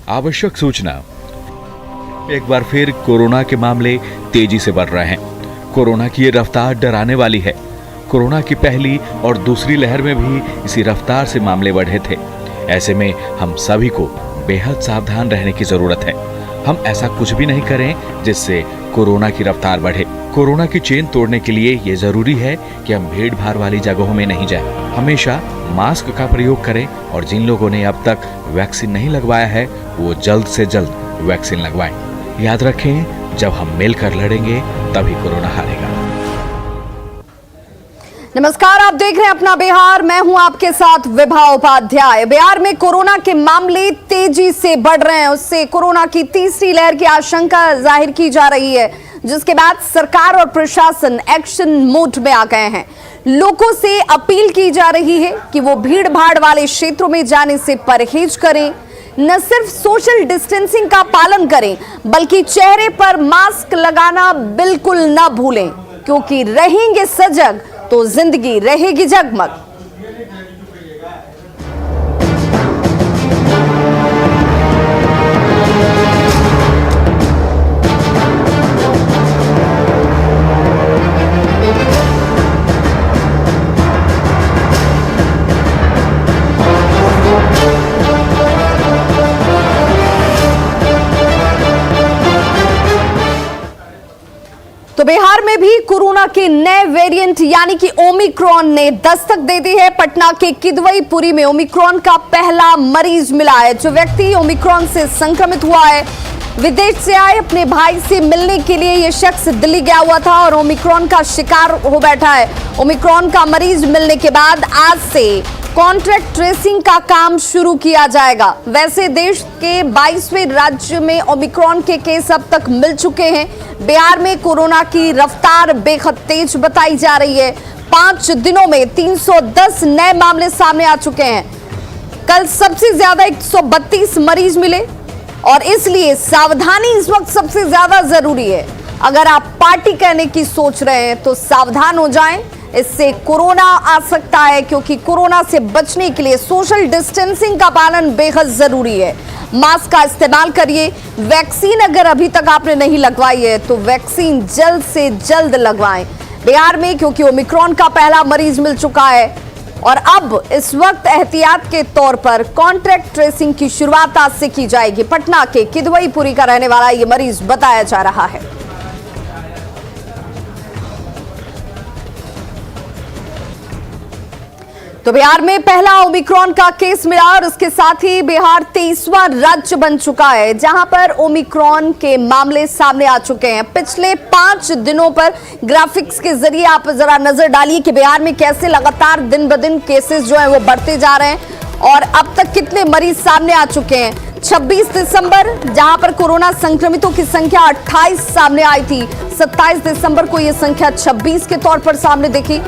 आवश्यक सूचना। एक बार फिर कोरोना के मामले तेजी से बढ़ रहे हैं। कोरोना की ये रफ्तार डराने वाली है। कोरोना की पहली और दूसरी लहर में भी इसी रफ्तार से मामले बढ़े थे। ऐसे में हम सभी को बेहद सावधान रहने की जरूरत है। हम ऐसा कुछ भी नहीं करें जिससे कोरोना की रफ्तार बढ़े। कोरोना की चेन तोड़ने के लिए ये जरूरी है कि हम भीड़ भाड़ वाली जगहों में नहीं जाएं। हमेशा मास्क का प्रयोग करें और जिन लोगों ने अब तक वैक्सीन नहीं लगवाया है वो जल्द से जल्द वैक्सीन लगवाएं। याद रखें, जब हम मिलकर लड़ेंगे तभी कोरोना हारेगा। नमस्कार, आप देख रहे हैं अपना बिहार। मैं हूं आपके साथ विभा उपाध्याय। बिहार में कोरोना के मामले तेजी से बढ़ रहे हैं। उससे कोरोना की तीसरी लहर की आशंका जाहिर की जा रही है, जिसके बाद सरकार और प्रशासन एक्शन मोड में आ गए हैं। लोगों से अपील की जा रही है कि वो भीड़ भाड़ वाले क्षेत्रों में जाने से परहेज करें। न सिर्फ सोशल डिस्टेंसिंग का पालन करें, बल्कि चेहरे पर मास्क लगाना बिल्कुल न भूलें, क्योंकि रहेंगे सजग तो जिंदगी रहेगी जगमग। तो बिहार में भी कोरोना के नए वेरिएंट यानी कि ओमिक्रॉन ने दस्तक दे दी है। पटना के किदवईपुरी में ओमिक्रॉन का पहला मरीज मिला है। जो व्यक्ति ओमिक्रॉन से संक्रमित हुआ है, विदेश से आए अपने भाई से मिलने के लिए यह शख्स दिल्ली गया हुआ था और ओमिक्रॉन का शिकार हो बैठा है। ओमिक्रॉन का मरीज मिलने के बाद आज से कॉन्ट्रैक्ट ट्रेसिंग का काम शुरू किया जाएगा। वैसे देश के 22वें राज्य में ओमिक्रॉन के केस अब तक मिल चुके हैं। बिहार में कोरोना की रफ्तार बेहद तेज बताई जा रही है। 5 दिनों में 310 नए मामले सामने आ चुके हैं। कल सबसे ज्यादा 132 मरीज मिले और इसलिए सावधानी इस वक्त सबसे ज्यादा जरूरी है। अगर आप पार्टी करने की सोच रहे हैं तो सावधान हो जाएं, इससे कोरोना आ सकता है, क्योंकि कोरोना से बचने के लिए सोशल डिस्टेंसिंग का पालन बेहद जरूरी है। मास्क का इस्तेमाल करिए। वैक्सीन अगर अभी तक आपने नहीं लगवाई है तो वैक्सीन जल्द से जल्द लगवाएं। बिहार में क्योंकि ओमिक्रॉन का पहला मरीज मिल चुका है और अब इस वक्त एहतियात के तौर पर कॉन्ट्रैक्ट ट्रेसिंग की शुरुआत आज से की जाएगी। पटना के किदवईपुरी का रहने वाला ये मरीज बताया जा रहा है। तो बिहार में पहला ओमिक्रॉन का केस मिला और उसके साथ ही बिहार 23वां राज्य बन चुका है जहां पर ओमिक्रॉन के मामले सामने आ चुके हैं। पिछले 5 दिनों पर ग्राफिक्स के जरिए आप जरा नजर डालिए कि बिहार में कैसे लगातार दिन ब दिन केसेस जो हैं वो बढ़ते जा रहे हैं और अब तक कितने मरीज सामने आ चुके हैं। 26 दिसंबर जहां पर कोरोना संक्रमितों की संख्या 28 सामने आई थी, 27 दिसंबर को यह संख्या 26 के तौर पर सामने दिखी,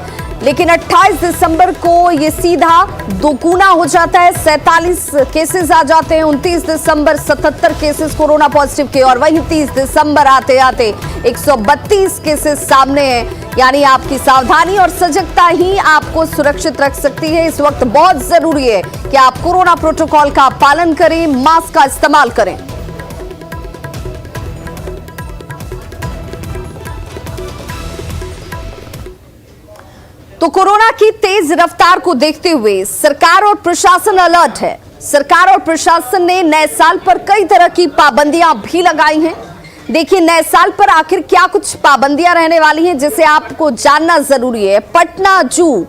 लेकिन 28 दिसंबर को ये सीधा दोगुना हो जाता है, 47 केसेस आ जाते हैं। 29 दिसंबर 77 केसेस कोरोना पॉजिटिव के और वहीं 30 दिसंबर आते आते 132 केसेस सामने हैं। यानी आपकी सावधानी और सजगता ही आपको सुरक्षित रख सकती है। इस वक्त बहुत जरूरी है कि आप कोरोना प्रोटोकॉल का पालन करें, मास्क का इस्तेमाल करें। तो कोरोना की तेज रफ्तार को देखते हुए सरकार और प्रशासन अलर्ट है। सरकार और प्रशासन ने नए साल पर कई तरह की पाबंदियां भी लगाई हैं। देखिए, नए साल पर आखिर क्या कुछ पाबंदियां रहने वाली हैं जिसे आपको जानना जरूरी है। पटना जू,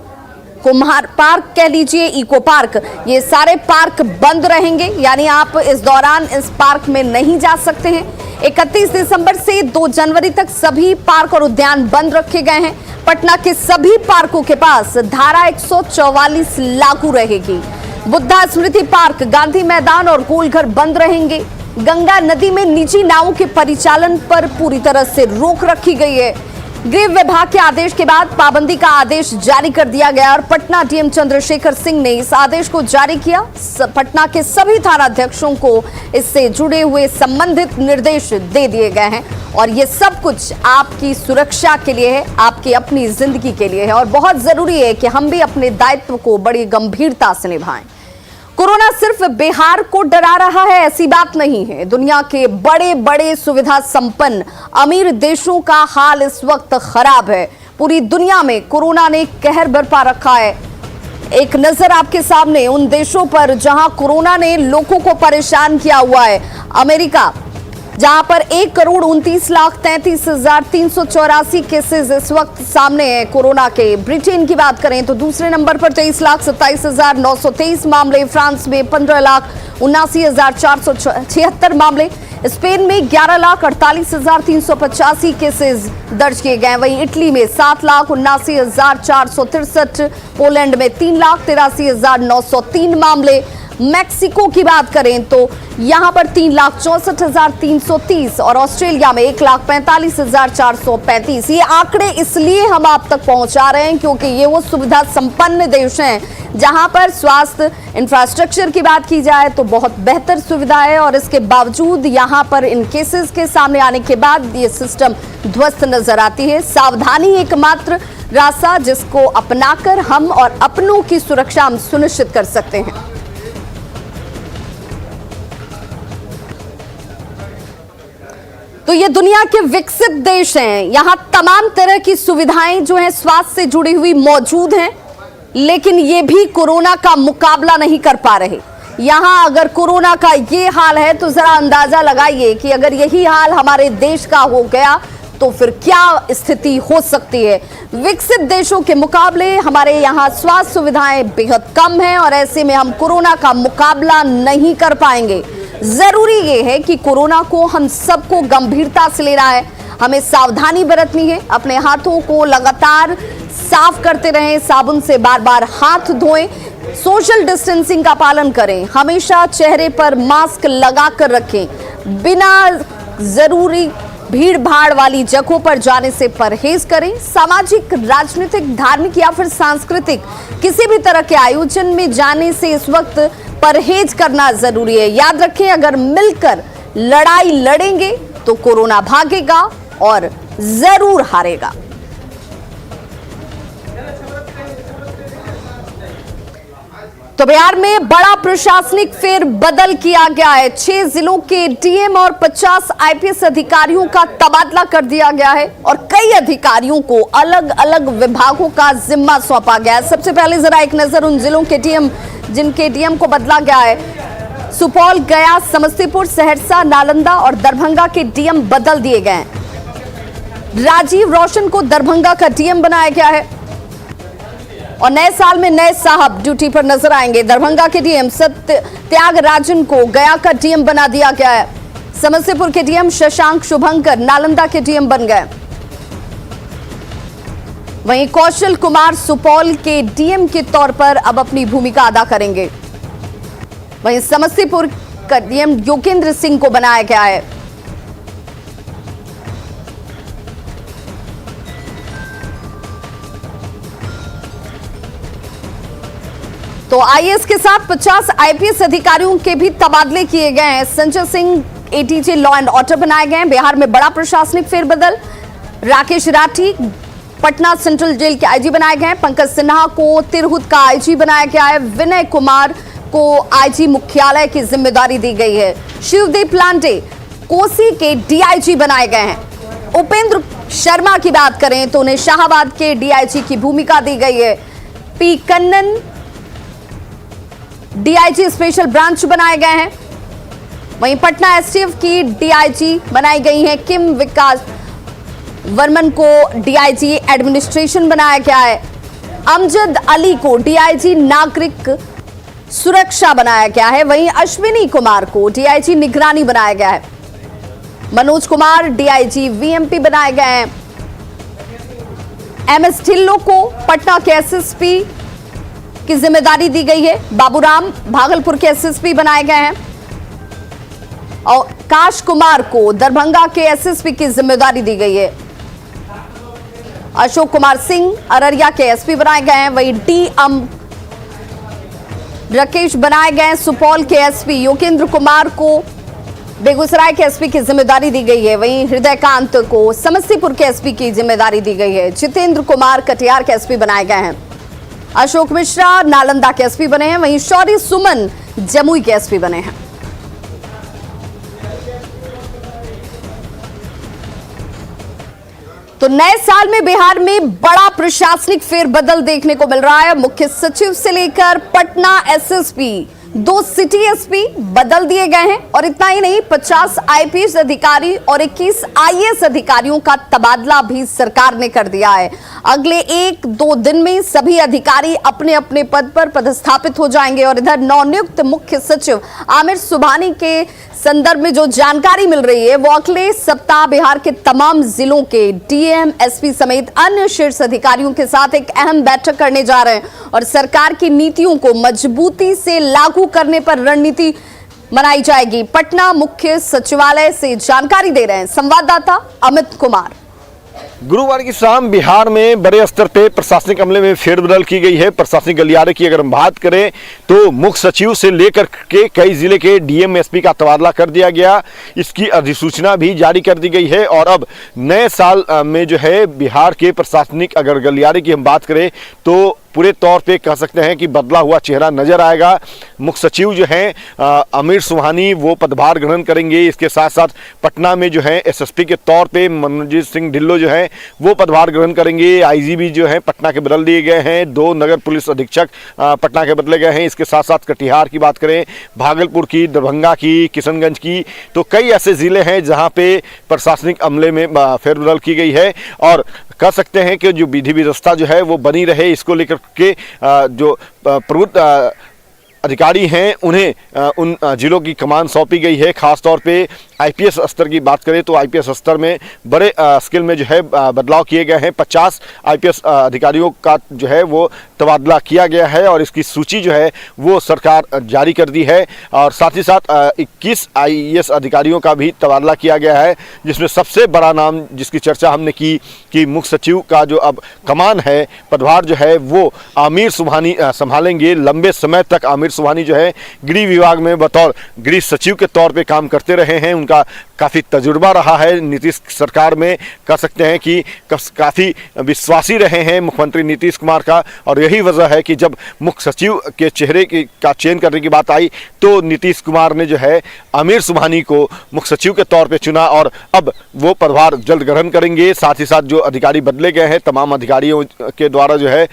कुम्हार पार्क कह लीजिए, इको पार्क, ये सारे पार्क बंद रहेंगे। यानी आप इस दौरान इस पार्क में नहीं जा सकते हैं। 31 दिसंबर से 2 जनवरी तक सभी पार्क और उद्यान बंद रखे गए हैं। पटना के सभी पार्कों के पास धारा 144 लागू रहेगी। बुद्धा स्मृति पार्क, गांधी मैदान और गोलघर बंद रहेंगे। गंगा नदी में निजी नावों के परिचालन पर पूरी तरह से रोक रखी गई है। गृह विभाग के आदेश के बाद पाबंदी का आदेश जारी कर दिया गया और पटना डीएम चंद्रशेखर सिंह ने इस आदेश को जारी किया। पटना के सभी थानाध्यक्षों को इससे जुड़े हुए संबंधित निर्देश दे दिए गए हैं और ये सब कुछ आपकी सुरक्षा के लिए है, आपकी अपनी जिंदगी के लिए है और बहुत जरूरी है कि हम भी अपने दायित्व को बड़ी गंभीरता से निभाएं। कोरोना सिर्फ बिहार को डरा रहा है ऐसी बात नहीं है। दुनिया के बड़े बड़े सुविधा संपन्न अमीर देशों का हाल इस वक्त खराब है। पूरी दुनिया में कोरोना ने कहर बरपा रखा है। एक नजर आपके सामने उन देशों पर जहां कोरोना ने लोगों को परेशान किया हुआ है। अमेरिका, जहां पर 1,39,33,384 केसेस इस वक्त सामने हैं कोरोना के। ब्रिटेन की बात करें तो दूसरे नंबर पर 23,27,923 मामले। फ्रांस में 15,79,476 मामले। स्पेन में 11,48,385 केसेस दर्ज किए गए। वहीं इटली में 7,79,463, पोलैंड में 3,83,903 मामले। मैक्सिको की बात करें तो यहां पर 3,64,330 और ऑस्ट्रेलिया में 1,45,435। ये आंकड़े इसलिए हम आप तक पहुंचा रहे हैं क्योंकि ये वो सुविधा संपन्न देश हैं जहां पर स्वास्थ्य इंफ्रास्ट्रक्चर की बात की जाए तो बहुत बेहतर सुविधा है, और इसके बावजूद यहां पर इन केसेस के सामने आने के बाद ये सिस्टम ध्वस्त नजर आती है। सावधानी एकमात्र रास्ता जिसको अपनाकर हम और अपनों की सुरक्षा हम सुनिश्चित कर सकते हैं। तो ये दुनिया के विकसित देश हैं, यहां तमाम तरह की सुविधाएं जो हैं स्वास्थ्य से जुड़ी हुई मौजूद हैं, लेकिन ये भी कोरोना का मुकाबला नहीं कर पा रहे। यहां अगर कोरोना का ये हाल है तो जरा अंदाजा लगाइए कि अगर यही हाल हमारे देश का हो गया तो फिर क्या स्थिति हो सकती है। विकसित देशों के मुकाबले हमारे यहाँ स्वास्थ्य सुविधाएं बेहद कम हैं और ऐसे में हम कोरोना का मुकाबला नहीं कर पाएंगे। जरूरी ये है कि कोरोना को हम सबको गंभीरता से लेना है, हमें सावधानी बरतनी है, अपने हाथों को लगातार साफ करते रहें, साबुन से बार बार हाथ धोएं, सोशल डिस्टेंसिंग का पालन करें, हमेशा चेहरे पर मास्क लगाकर रखें, बिना जरूरी भीड़ भाड़ वाली जगहों पर जाने से परहेज करें, सामाजिक, राजनीतिक, धार्मिक या फिर सांस्कृतिक किसी भी तरह के आयोजन में जाने से इस वक्त परहेज करना जरूरी है। याद रखें, अगर मिलकर लड़ाई लड़ेंगे तो कोरोना भागेगा और जरूर हारेगा। तो बिहार में बड़ा प्रशासनिक फेरबदल किया गया है। 6 जिलों के डीएम और 50 आईपीएस अधिकारियों का तबादला कर दिया गया है और कई अधिकारियों को अलग अलग विभागों का जिम्मा सौंपा गया है। सबसे पहले जरा एक नजर उन जिलों के डीएम जिनके डीएम को बदला गया है। सुपौल, गया, समस्तीपुर, सहरसा, नालंदा और दरभंगा के डीएम बदल दिए गए हैं। राजीव रोशन को दरभंगा का डीएम बनाया गया है और नए साल में नए साहब ड्यूटी पर नजर आएंगे। दरभंगा के डीएम सत्य त्यागराजन को गया का डीएम बना दिया गया है। समस्तीपुर के डीएम शशांक शुभंकर नालंदा के डीएम बन गए। वहीं कौशल कुमार सुपौल के डीएम के तौर पर अब अपनी भूमिका अदा करेंगे। वहीं समस्तीपुर का डीएम योगेंद्र सिंह को बनाया गया है। तो आईएएस के साथ 50 आईपीएस अधिकारियों के भी तबादले किए गए हैं। Sanjay Singh ADJ law and order बनाए गए हैं। बिहार में बड़ा प्रशासनिक फेरबदल। राकेश राठी पटना सेंट्रल जेल के आईजी बनाए गए हैं। पंकज सिन्हा को तिरहुत का आईजी बनाया गया है। विनय कुमार को आईजी मुख्यालय की जिम्मेदारी दी गई है। शिवदीप लांडे कोसी के डीआईजी बनाए गए हैं। उपेंद्र शर्मा की बात करें तो उन्हें शाहाबाद के डीआईजी की भूमिका दी गई है। P Kannan DIG special branch बनाए गए हैं। वहीं पटना एसटीएफ की डीआईजी बनाई गई है। किम विकास वर्मन को डीआईजी एडमिनिस्ट्रेशन बनाया गया है। अमजद अली को डीआईजी नागरिक सुरक्षा बनाया गया है। वहीं अश्विनी कुमार को डीआईजी निगरानी बनाया गया है। मनोज कुमार डीआईजी वीएमपी बनाए गए हैं। एमएस ढिल्लों को पटना के एसएसपी की जिम्मेदारी दी गई है। बाबूराम भागलपुर के एसएसपी बनाए गए हैं और काश कुमार को दरभंगा के एसएसपी की जिम्मेदारी दी गई है। अशोक कुमार सिंह अररिया के एसपी बनाए गए हैं। वहीं डीएम राकेश बनाए गए हैं। सुपौल के एसपी योगेंद्र कुमार को बेगूसराय के एसपी की जिम्मेदारी दी गई है। वहीं हृदयकांत को समस्तीपुर के एसपी की जिम्मेदारी दी गई है। जितेंद्र कुमार कटिहार के एसपी बनाए गए हैं। अशोक मिश्रा नालंदा के एसपी बने हैं, वहीं शौर्य सुमन जमुई के एसपी बने हैं। तो नए साल में बिहार में बड़ा प्रशासनिक फेरबदल देखने को मिल रहा है। मुख्य सचिव से लेकर पटना एसएसपी, 2 सिटी एसपी बदल दिए गए हैं और इतना ही नहीं, 50 आईपीएस अधिकारी और 21 आईएएस अधिकारियों का तबादला भी सरकार ने कर दिया है। अगले 1-2 दिन में सभी अधिकारी अपने अपने पद पर पदस्थापित हो जाएंगे। और इधर नवनियुक्त मुख्य सचिव आमिर सुबहानी के संदर्भ में जो जानकारी मिल रही है, वो अगले सप्ताह बिहार के तमाम जिलों के डीएम, एसपी समेत अन्य शीर्ष अधिकारियों के साथ एक अहम बैठक करने जा रहे हैं और सरकार की नीतियों को मजबूती से लागू करने पर रणनीति बनाई जाएगी। पटना मुख्य सचिवालय से जानकारी दे रहे हैं संवाददाता अमित कुमार। गुरुवार की शाम बिहार में बड़े स्तर पे प्रशासनिक अमले में फेरबदल की गई है। प्रशासनिक गलियारे की अगर हम बात करें तो मुख्य सचिव से लेकर के कई जिले के डीएम, एसपी का तबादला कर दिया गया। इसकी अधिसूचना भी जारी कर दी गई है और अब नए साल में जो है बिहार के प्रशासनिक अगर गलियारे की हम बात करें तो पूरे तौर पे कह सकते हैं कि बदला हुआ चेहरा नजर आएगा। मुख्य सचिव जो हैं आमिर सुबहानी वो पदभार ग्रहण करेंगे। इसके साथ साथ पटना में जो है एसएसपी के तौर पे मनोजीत सिंह ढिल्लो जो है वो पदभार ग्रहण करेंगे। आईजीबी जो है पटना के बदल दिए गए हैं। 2 नगर पुलिस अधीक्षक पटना के बदले गए हैं। इसके साथ साथ कटिहार की बात करें, भागलपुर की, दरभंगा की, किशनगंज की, तो कई ऐसे जिले हैं जहां पे प्रशासनिक अमले में फेरबदल की गई है और कह सकते हैं कि जो विधि व्यवस्था जो है वो बनी रहे, इसको लेकर के जो प्रभुत्व अधिकारी हैं उन्हें उन जिलों की कमान सौंपी गई है। खासतौर पे आईपीएस स्तर की बात करें तो आईपीएस स्तर में बड़े स्केल में जो है बदलाव किए गए हैं। 50 आईपीएस अधिकारियों का जो है वो तबादला किया गया है और इसकी सूची जो है वो सरकार जारी कर दी है और साथ ही साथ 21 आईएएस अधिकारियों का भी तबादला किया गया है, जिसमें सबसे बड़ा नाम जिसकी चर्चा हमने की कि मुख्य सचिव का जो अब कमान है, पदभार जो है वो आमिर सुबहानी संभालेंगे। लंबे समय तक आमिर सुबहानी जो है गृह विभाग में बतौर गृह सचिव के तौर पे काम करते रहे हैं। उनका काफ़ी तजुर्बा रहा है नीतीश सरकार में, कह सकते हैं कि काफ़ी विश्वासी रहे हैं मुख्यमंत्री नीतीश कुमार का और यही वजह है कि जब मुख्य सचिव के चेहरे का चयन करने की बात आई तो नीतीश कुमार ने जो है आमिर सुबहानी को मुख्य सचिव के तौर पे चुना और अब वो पदभार जल्द ग्रहण करेंगे। साथ ही साथ जो अधिकारी बदले गए हैं तमाम अधिकारियों के द्वारा जो है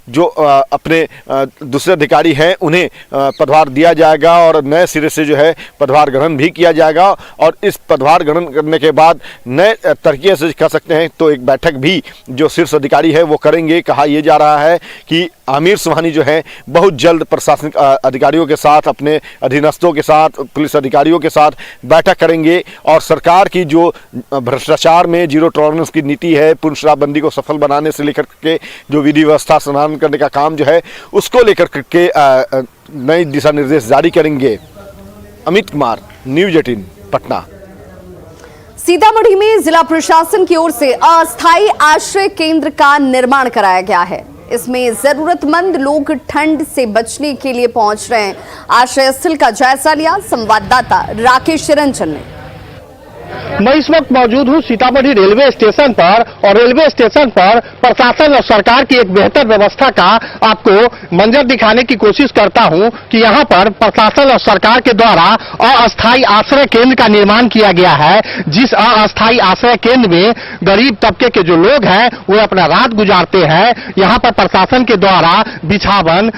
जो अपने दूसरे अधिकारी हैं उन्हें पदभार दिया जाएगा और नए सिरे से जो है पदभार ग्रहण भी किया जाएगा और इस पदभार ग्रहण करने के बाद नए तरीके से कह सकते हैं तो एक बैठक भी जो शीर्ष अधिकारी है वो करेंगे। कहा यह जा रहा है कि आमिर सुबहानी जो है बहुत जल्द प्रशासनिक अधिकारियों के साथ, अपने अधीनस्थों के साथ, पुलिस अधिकारियों के साथ बैठक करेंगे और सरकार की जो भ्रष्टाचार में जीरो टॉलरेंस की नीति है, पूर्ण शराबबंदी को सफल बनाने से लेकर के जो विधि व्यवस्था संचालन करने का काम जो है उसको लेकर के नए दिशा निर्देश जारी करेंगे। अमित कुमार, न्यूज 18 पटना। सीतामढ़ी में जिला प्रशासन की ओर से अस्थायी आश्रय केंद्र का निर्माण कराया गया है। इसमें जरूरतमंद लोग ठंड से बचने के लिए पहुंच रहे हैं। आश्रय स्थल का जायजा लिया संवाददाता राकेश रंजन ने। मैं इस वक्त मौजूद हूं सीतामढ़ी रेलवे स्टेशन पर और रेलवे स्टेशन पर प्रशासन और सरकार की एक बेहतर व्यवस्था का आपको मंजर दिखाने की कोशिश करता हूं कि यहां पर प्रशासन और सरकार के द्वारा अस्थायी आश्रय केंद्र का निर्माण किया गया है। जिस अस्थायी आश्रय केंद्र में गरीब तबके के जो लोग हैं वो अपना रात गुजारते हैं। यहां पर प्रशासन के द्वारा बिछावन,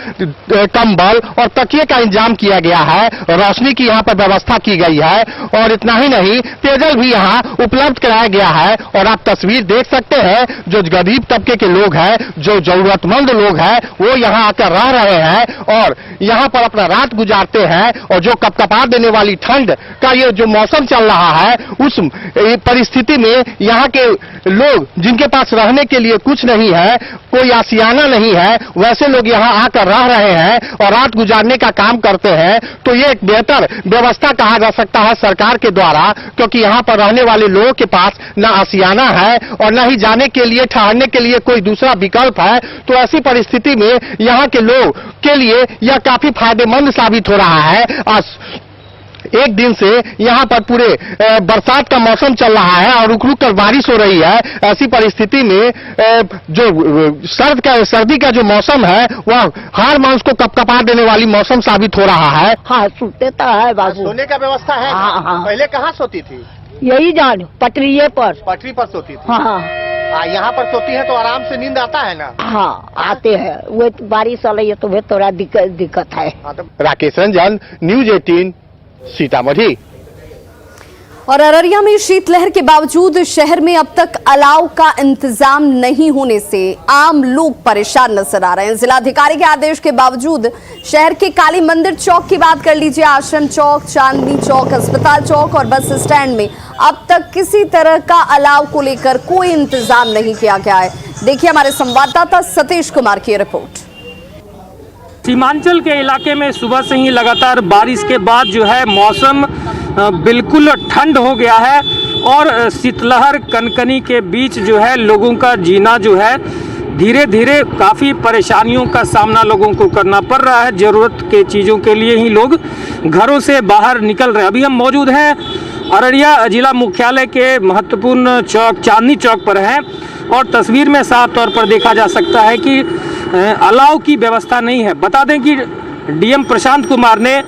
कंबल और तकिए का इंतजाम किया गया है। रोशनी की यहां पर व्यवस्था की गई है और इतना ही नहीं, पेयजल भी यहाँ उपलब्ध कराया गया है। और आप तस्वीर देख सकते हैं, जो गरीब तबके के लोग हैं, जो जरूरतमंद लोग हैं, वो यहाँ आकर रह रहे हैं और यहाँ पर अपना रात गुजारते हैं। और जो कपकपा देने वाली ठंड का ये जो मौसम चल रहा है, उस परिस्थिति में यहाँ के लोग जिनके पास रहने के लिए कुछ नहीं है, कोई आशियाना नहीं है, वैसे लोग यहाँ आकर रह रहे हैं और रात गुजारने का काम करते हैं। तो ये एक बेहतर व्यवस्था कहा जा सकता है सरकार के द्वारा, क्योंकि यहाँ पर रहने वाले लोगों के पास ना आशियाना है और ना ही जाने के लिए, ठहरने के लिए कोई दूसरा विकल्प है। तो ऐसी परिस्थिति में यहाँ के लोग के लिए यह काफी फायदेमंद साबित हो रहा है। एक दिन से यहाँ पर पूरे बरसात का मौसम चल रहा है और रुक रुक कर बारिश हो रही है। ऐसी परिस्थिति में जो सर्दी का जो मौसम है वह हर मांस को कपकपा देने वाली मौसम साबित हो रहा है। हाँ सोते तो है बाबू। सोने का व्यवस्था है? हाँ, हाँ। पहले कहाँ सोती थी? यही जान पटरिये पर। पटरी पर सोती थी? हाँ यहाँ पर सोती है तो आराम से नींद आता है ना? हाँ आते हैं। वो बारिश आ रही है तो थोड़ा दिक्कत है। राकेश रंजन, न्यूज 18 सीतामढ़ी। और अररिया में शीतलहर के बावजूद शहर में अब तक अलाव का इंतजाम नहीं होने से आम लोग परेशान नजर आ रहे हैं। जिलाधिकारी के आदेश के बावजूद शहर के काली मंदिर चौक की बात कर लीजिए, आश्रम चौक, चांदनी चौक, अस्पताल चौक और बस स्टैंड में अब तक किसी तरह का अलाव को लेकर कोई इंतजाम नहीं किया गया है। देखिए हमारे संवाददाता सतीश कुमार की रिपोर्ट। सीमांचल के इलाके में सुबह से ही लगातार बारिश के बाद जो है मौसम बिल्कुल ठंड हो गया है और शीतलहर कनकनी के बीच जो है लोगों का जीना जो है धीरे धीरे काफ़ी परेशानियों का सामना लोगों को करना पड़ रहा है। ज़रूरत के चीज़ों के लिए ही लोग घरों से बाहर निकल रहे हैं। अभी हम मौजूद हैं अररिया जिला मुख्यालय के महत्वपूर्ण चौक चांदनी चौक पर हैं और तस्वीर में साफ तौर पर देखा जा सकता है कि अलाव की व्यवस्था नहीं है। बता दें कि डीएम प्रशांत कुमार ने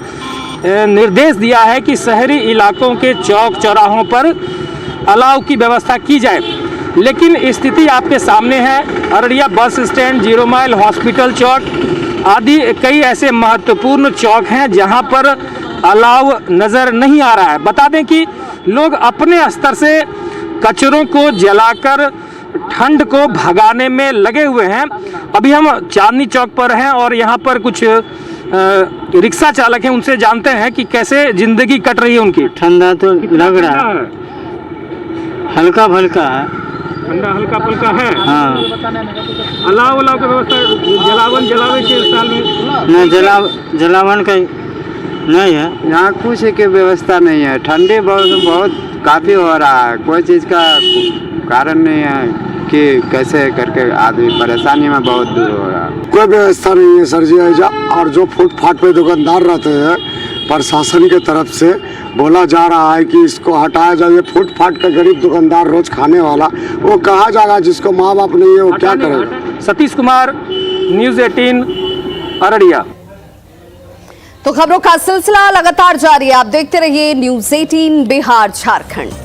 निर्देश दिया है कि शहरी इलाकों के चौक चौराहों पर अलाव की व्यवस्था की जाए, लेकिन स्थिति आपके सामने है। Araria bus stand, 0 mile, hospital चौक आदि कई ऐसे महत्वपूर्ण चौक हैं जहां पर अलाव नज़र नहीं आ रहा है। बता दें कि लोग अपने स्तर से कचरों को जलाकर ठंड को भगाने में लगे हुए हैं। अभी हम चांदनी चौक पर हैं और यहाँ पर कुछ रिक्शा चालक हैं, उनसे जानते हैं कि कैसे जिंदगी कट रही है उनकी। ठंडा तो लग रहा है, हल्का फल्का है। ठंडा हल्का फल्का है। हाँ। अलाव की व्यवस्था जलावे के साल में न जलावन का नहीं है यहाँ, कुछ की व्यवस्था नहीं है। ठंडी बहुत काफ़ी हो रहा है, कोई चीज़ का कारण नहीं है कि कैसे करके आदमी परेशानी में बहुत दूर हो रहा है। कोई व्यवस्था नहीं है सर जी। और जो फुटपाथ पे दुकानदार रहते हैं, प्रशासन के तरफ से बोला जा रहा है कि इसको हटाया जाए। फुटपाथ का गरीब दुकानदार रोज खाने वाला वो कहाँ जाएगा, जिसको माँ बाप नहीं है वो क्या करेगा। सतीश कुमार, न्यूज 18 अररिया। तो खबरों का सिलसिला लगातार जारी है, आप देखते रहिए न्यूज 18 बिहार झारखंड।